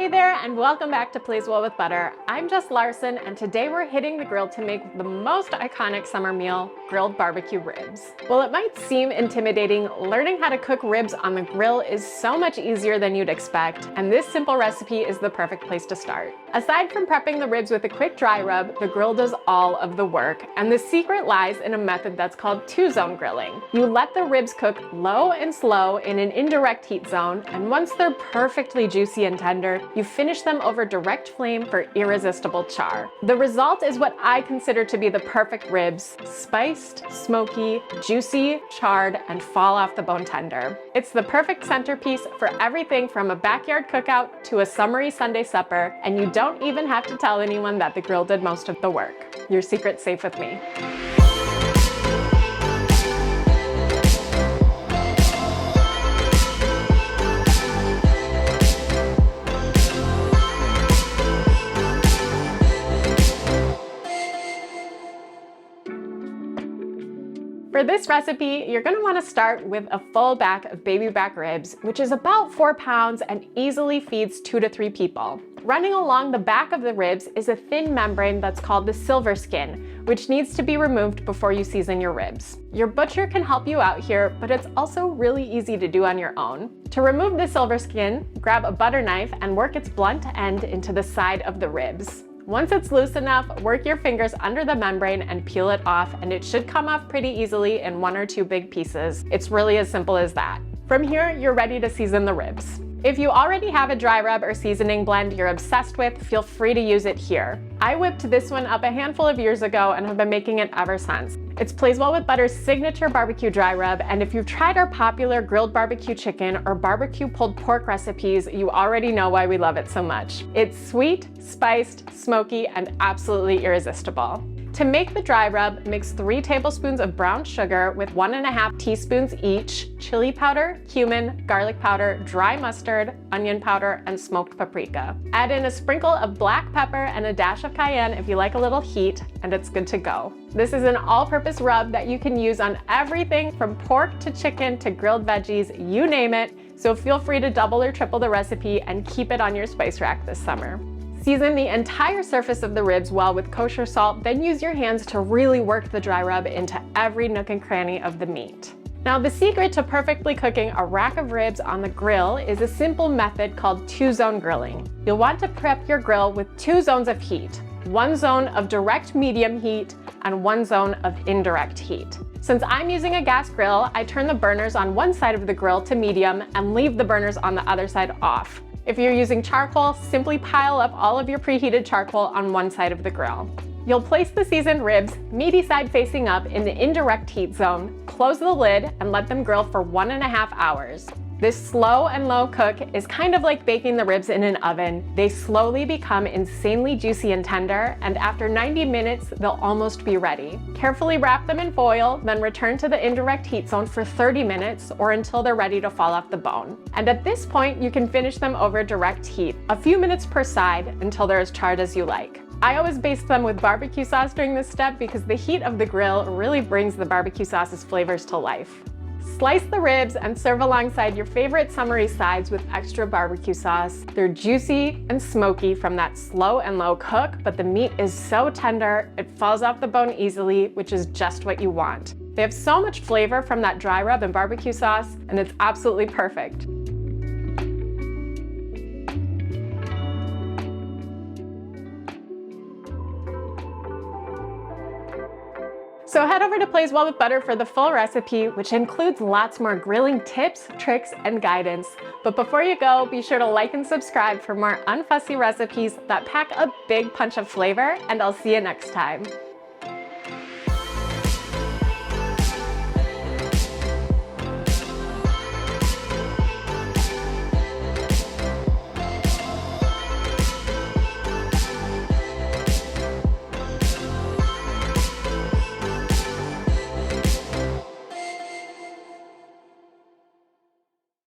Hey there, and welcome back to Plays Well with Butter. I'm Jess Larson, and today we're hitting the grill to make the most iconic summer meal, grilled barbecue ribs. While it might seem intimidating, learning how to cook ribs on the grill is so much easier than you'd expect, and this simple recipe is the perfect place to start. Aside from prepping the ribs with a quick dry rub, the grill does all of the work, and the secret lies in a method that's called two-zone grilling. You let the ribs cook low and slow in an indirect heat zone, and once they're perfectly juicy and tender, you finish them over direct flame for irresistible char. The result is what I consider to be the perfect ribs: spiced, smoky, juicy, charred, and fall off the bone tender. It's the perfect centerpiece for everything from a backyard cookout to a summery Sunday supper, and you don't even have to tell anyone that the grill did most of the work. Your secret's safe with me. For this recipe, you're going to want to start with a full back of baby back ribs, which is about 4 pounds and easily feeds 2 to 3 people. Running along the back of the ribs is a thin membrane that's called the silverskin, which needs to be removed before you season your ribs. Your butcher can help you out here, but it's also really easy to do on your own. To remove the silverskin, grab a butter knife and work its blunt end into the side of the ribs. Once it's loose enough, work your fingers under the membrane and peel it off, and it should come off pretty easily in 1 or 2 big pieces. It's really as simple as that. From here, you're ready to season the ribs. If you already have a dry rub or seasoning blend you're obsessed with, feel free to use it here. I whipped this one up a handful of years ago and have been making it ever since. It's Plays Well with Butter's signature barbecue dry rub, and if you've tried our popular grilled barbecue chicken or barbecue pulled pork recipes, you already know why we love it so much. It's sweet, spiced, smoky, and absolutely irresistible. To make the dry rub, mix 3 tablespoons of brown sugar with 1.5 teaspoons each chili powder, cumin, garlic powder, dry mustard, onion powder, and smoked paprika. Add in a sprinkle of black pepper and a dash of cayenne if you like a little heat, and it's good to go. This is an all-purpose rub that you can use on everything from pork to chicken to grilled veggies, you name it, so feel free to double or triple the recipe and keep it on your spice rack this summer. Season the entire surface of the ribs well with kosher salt, then use your hands to really work the dry rub into every nook and cranny of the meat. Now, the secret to perfectly cooking a rack of ribs on the grill is a simple method called two-zone grilling. You'll want to prep your grill with 2 zones of heat, 1 zone of direct medium heat and 1 zone of indirect heat. Since I'm using a gas grill, I turn the burners on one side of the grill to medium and leave the burners on the other side off. If you're using charcoal, simply pile up all of your preheated charcoal on one side of the grill. You'll place the seasoned ribs, meaty side facing up, in the indirect heat zone, close the lid, and let them grill for 1.5 hours. This slow and low cook is kind of like baking the ribs in an oven. They slowly become insanely juicy and tender, and after 90 minutes, they'll almost be ready. Carefully wrap them in foil, then return to the indirect heat zone for 30 minutes or until they're ready to fall off the bone. And at this point, you can finish them over direct heat, a few minutes per side until they're as charred as you like. I always baste them with barbecue sauce during this step because the heat of the grill really brings the barbecue sauce's flavors to life. Slice the ribs and serve alongside your favorite summery sides with extra barbecue sauce. They're juicy and smoky from that slow and low cook, but the meat is so tender, it falls off the bone easily, which is just what you want. They have so much flavor from that dry rub and barbecue sauce, and it's absolutely perfect. So head over to Plays Well with Butter for the full recipe, which includes lots more grilling tips, tricks, and guidance. But before you go, be sure to like and subscribe for more unfussy recipes that pack a big punch of flavor, and I'll see you next time.